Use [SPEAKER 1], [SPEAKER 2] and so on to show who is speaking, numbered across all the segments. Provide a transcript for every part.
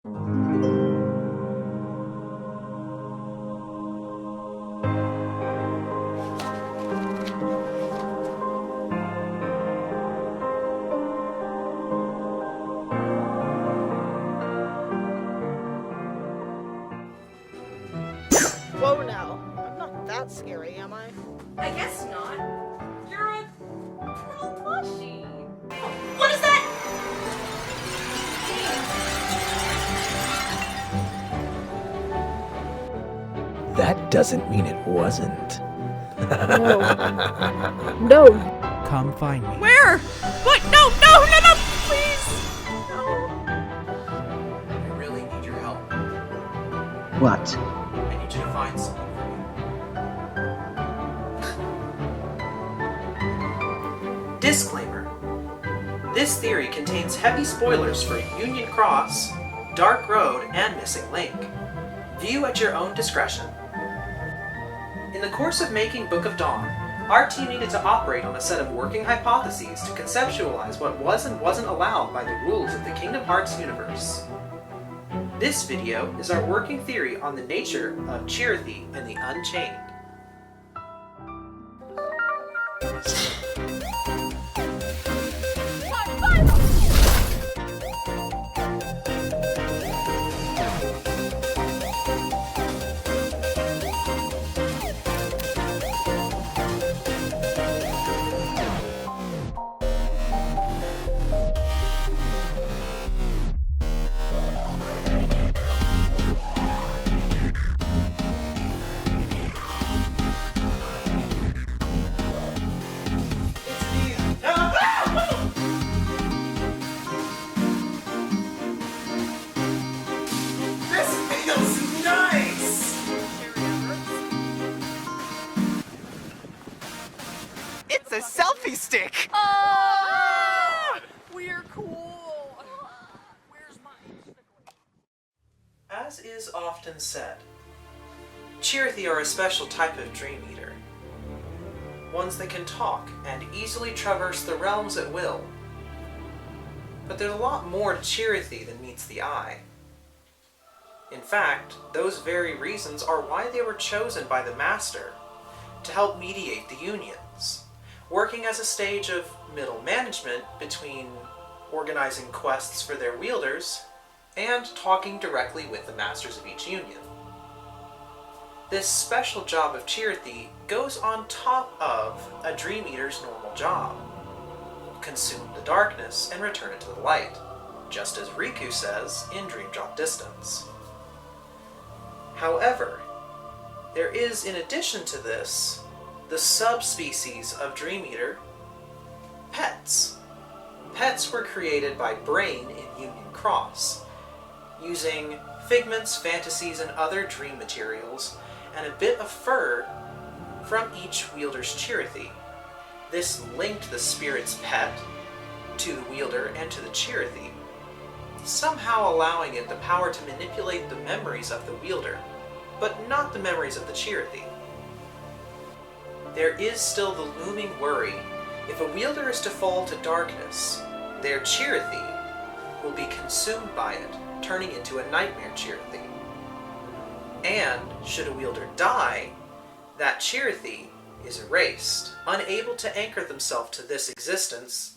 [SPEAKER 1] Whoa now, I'm not that scary, am I?
[SPEAKER 2] I guess not. You're a pearl plushie. What is that?
[SPEAKER 3] That doesn't mean it wasn't.
[SPEAKER 1] No.
[SPEAKER 4] Come find me.
[SPEAKER 2] Where? What? No, please! No.
[SPEAKER 5] I really need your help.
[SPEAKER 3] What?
[SPEAKER 5] I need you to find someone for me. Disclaimer. This theory contains heavy spoilers for Union Cross, Dark Road, and Missing Link. View at your own discretion. In the course of making Book of Dawn, our team needed to operate on a set of working hypotheses to conceptualize what was and wasn't allowed by the rules of the Kingdom Hearts universe. This video is our working theory on the nature of Chirithy and the Unchained.
[SPEAKER 6] It's a selfie stick!
[SPEAKER 2] Oh! We're cool! Where's mine?
[SPEAKER 5] As is often said, Chirithy are a special type of Dream Eater. Ones that can talk and easily traverse the realms at will. But there's a lot more to Chirithy than meets the eye. In fact, those very reasons are why they were chosen by the Master to help mediate the unions, working as a stage of middle management between organizing quests for their wielders and talking directly with the masters of each union. This special job of Chirithy goes on top of a Dream Eater's normal job. Consume the darkness and return it to the light, just as Riku says in Dream Drop Distance. However, there is, in addition to this, the subspecies of Dream Eater, pets. Pets were created by Brain in Union Cross, using figments, fantasies, and other dream materials, and a bit of fur from each wielder's Chirithy. This linked the spirit's pet to the wielder and to the Chirithy, somehow allowing it the power to manipulate the memories of the wielder, but not the memories of the Chirithy. There is still the looming worry: if a wielder is to fall to darkness, their Chirithy will be consumed by it, turning into a nightmare Chirithy. And should a wielder die, that Chirithy is erased, unable to anchor themselves to this existence.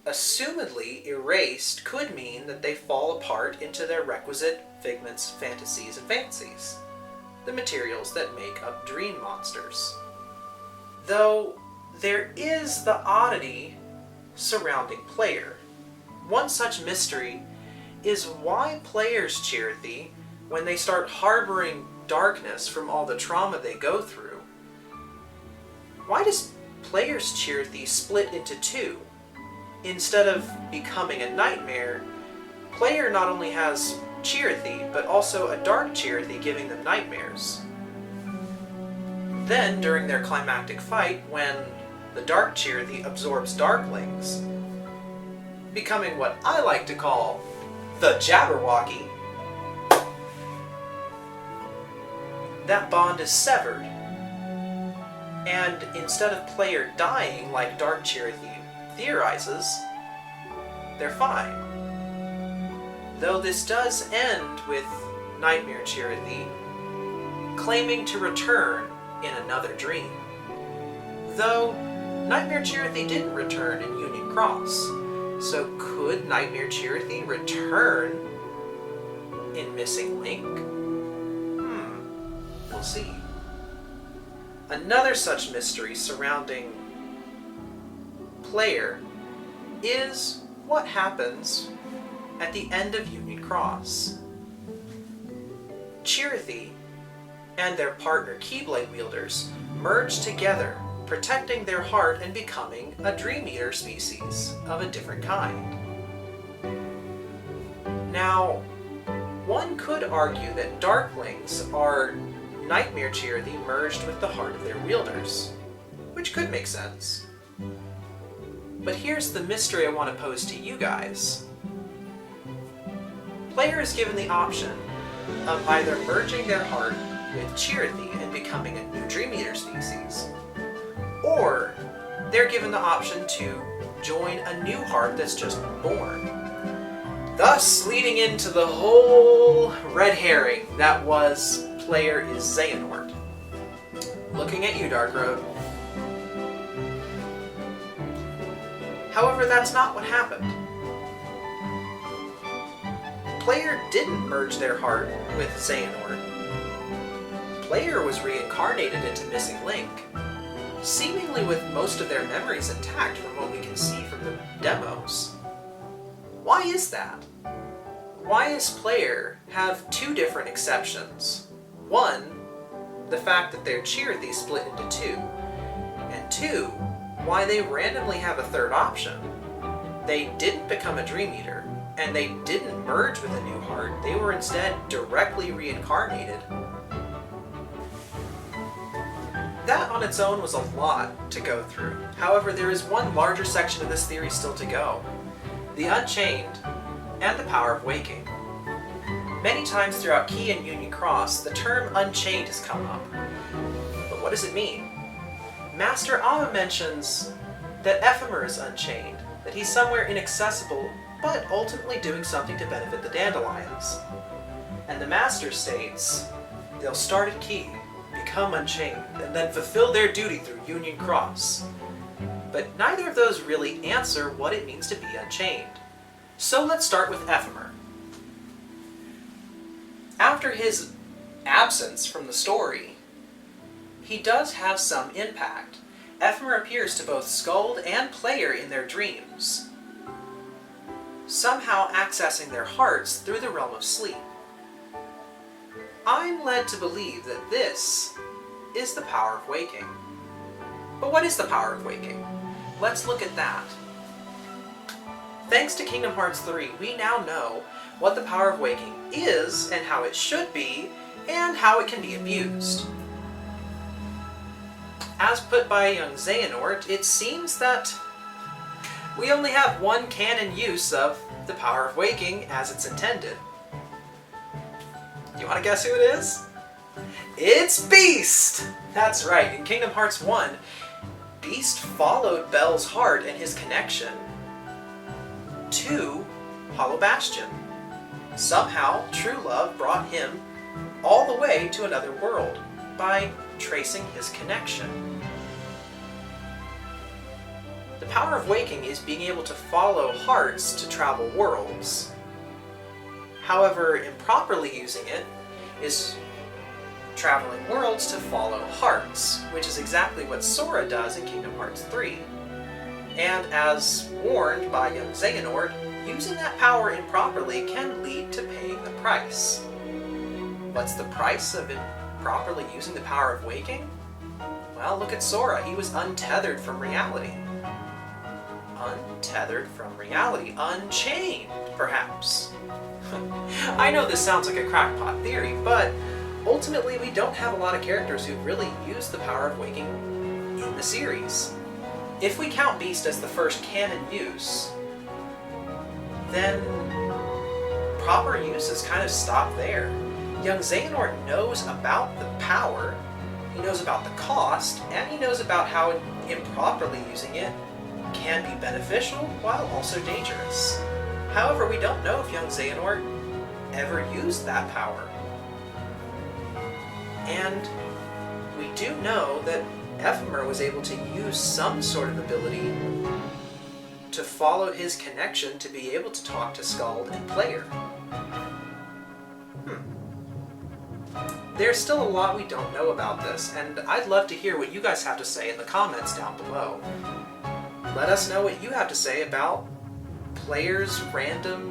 [SPEAKER 5] Assumedly erased could mean that they fall apart into their requisite figments, fantasies, and fancies, the materials that make up dream monsters. Though there is the oddity surrounding player. One such mystery is why players' Chirithy, when they start harboring darkness from all the trauma they go through, why does players' Chirithy split into two? Instead of becoming a nightmare, player not only has Chirithy, but also a dark Chirithy giving them nightmares. Then, during their climactic fight, when the dark Chirithy absorbs darklings, becoming what I like to call the Jabberwocky, that bond is severed. And instead of player dying like Dark Chirithy theorizes, they're fine. though this does end with Nightmare Chirithy claiming to return in another dream. Though Nightmare Chirithy didn't return in Union Cross, so could Nightmare Chirithy return in Missing Link? We'll see. Another such mystery surrounding Player is what happens at the end of Union Cross. Chirithy and their partner Keyblade wielders merge together, protecting their heart and becoming a Dream Eater species of a different kind. Now, one could argue that Darklings are Nightmare Chirithy merged with the heart of their wielders, which could make sense. But here's the mystery I want to pose to you guys. Player is given the option of either merging their heart with Chirithy and becoming a new Dream Eater species, or they're given the option to join a new heart that's just born. Thus leading into the whole red herring that was Player is Xehanort. Looking at you, Dark Road. However, that's not what happened. Player didn't merge their heart with Xehanort. Player was reincarnated into Missing Link, seemingly with most of their memories intact from what we can see from the demos. Why is that? Why does Player have two different exceptions? One, the fact that their Chirithy split into two, and two, why they randomly have a third option. They didn't become a Dream Eater, and they didn't merge with a new heart, they were instead directly reincarnated. That on its own was a lot to go through. However, there is one larger section of this theory still to go. The Unchained and the power of waking. Many times throughout Key and Union Cross, the term Unchained has come up. But what does it mean? Master Amma mentions that Ephemer is unchained, that he's somewhere inaccessible, but ultimately doing something to benefit the Dandelions. And the Master states, they'll start at Key, become unchained, and then fulfill their duty through Union Cross. But neither of those really answer what it means to be unchained. So let's start with Ephemer. After his absence from the story, he does have some impact. Ephemer appears to both Skuld and Player in their dreams, somehow accessing their hearts through the realm of sleep. I'm led to believe that this is the power of waking. But what is the power of waking? Let's look at that. Thanks to Kingdom Hearts 3, we now know what the power of waking is and how it should be and how it can be abused. As put by young Xehanort, it seems that we only have one canon use of the power of waking as it's intended. Do you want to guess who it is? It's Beast! That's right, in Kingdom Hearts 1, Beast followed Belle's heart and his connection to Hollow Bastion. Somehow, true love brought him all the way to another world by tracing his connection. The power of waking is being able to follow hearts to travel worlds. However, improperly using it is traveling worlds to follow hearts, which is exactly what Sora does in Kingdom Hearts 3. And as warned by young Xehanort, using that power improperly can lead to paying the price. What's the price of improperly using the power of waking? Well, look at Sora. He was untethered from reality. Untethered from reality. Unchained, perhaps. I know this sounds like a crackpot theory, but ultimately we don't have a lot of characters who really use the power of waking in the series. If we count Beast as the first canon use, then proper uses kind of stop there. Young Xehanort knows about the power, he knows about the cost, and he knows about how improperly using it can be beneficial while also dangerous. However, we don't know if young Xehanort ever used that power. And we do know that Ephemer was able to use some sort of ability to follow his connection to be able to talk to Skald and Player. There's still a lot we don't know about this, and I'd love to hear what you guys have to say in the comments down below. Let us know what you have to say about Player's random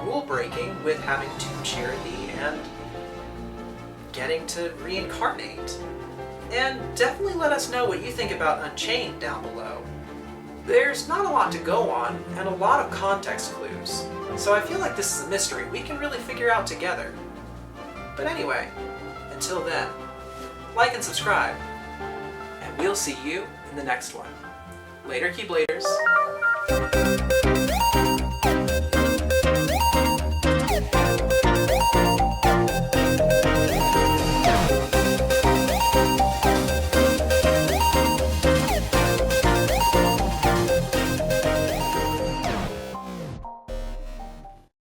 [SPEAKER 5] rule breaking with having 2 Chirithy and getting to reincarnate. And definitely let us know what you think about Unchained down below. There's not a lot to go on, and a lot of context clues, so I feel like this is a mystery we can really figure out together. But anyway, until then, like and subscribe, and we'll see you in the next one. Later, Keybladers.